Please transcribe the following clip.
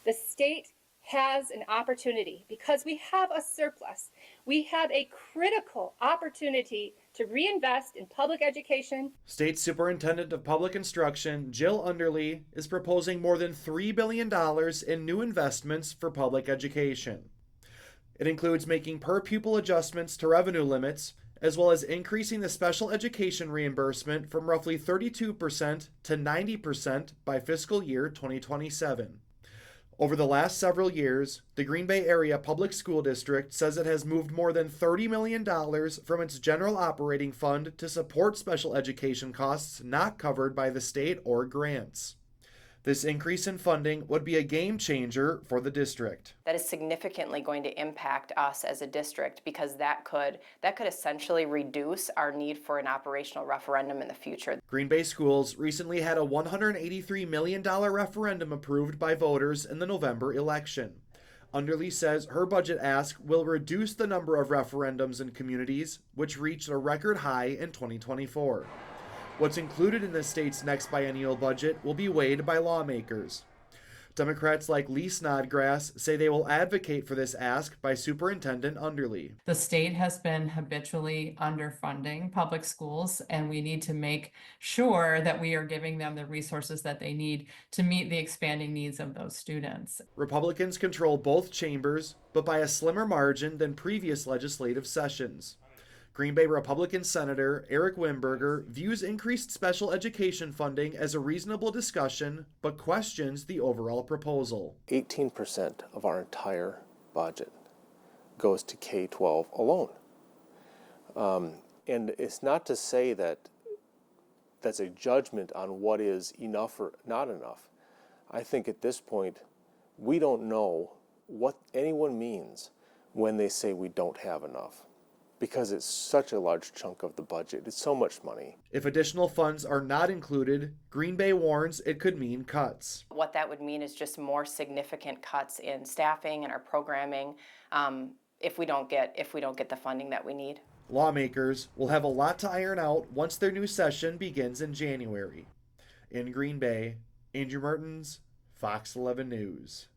The state has an opportunity because we have a surplus. We have a critical opportunity to reinvest in public education. State Superintendent of Public Instruction Jill Underly is proposing more than $3 billion in new investments for public education. It includes making per pupil adjustments to revenue limits, as well as increasing the special education reimbursement from roughly 32% to 90% by fiscal year 2027. Over the last several years, the Green Bay Area Public School District says it has moved more than $30 million from its general operating fund to support special education costs not covered by the state or grants. This increase in funding would be a game changer for the district. That is significantly going to impact us as a district because that could essentially reduce our need for an operational referendum in the future. Green Bay Schools recently had a $183 million referendum approved by voters in the November election. Underly says her budget ask will reduce the number of referendums in communities, which reached a record high in 2024. What's included in the state's next biennial budget will be weighed by lawmakers. Democrats like Lee Snodgrass say they will advocate for this ask by Superintendent Underly. The state has been habitually underfunding public schools, and we need to make sure that we are giving them the resources that they need to meet the expanding needs of those students. Republicans control both chambers, but by a slimmer margin than previous legislative sessions. Green Bay Republican Senator Eric Wimberger views increased special education funding as a reasonable discussion, but questions the overall proposal. 18% of our entire budget goes to K-12 alone. And it's not to say that that's a judgment on what is enough or not enough. I think at this point, we don't know what anyone means when they say we don't have enough, because it's such a large chunk of the budget. It's so much money. If additional funds are not included, Green Bay warns it could mean cuts. What that would mean is just more significant cuts in staffing and our programming if we don't get the funding that we need. Lawmakers will have a lot to iron out once their new session begins in January. In Green Bay, Andrew Mertens, Fox 11 News.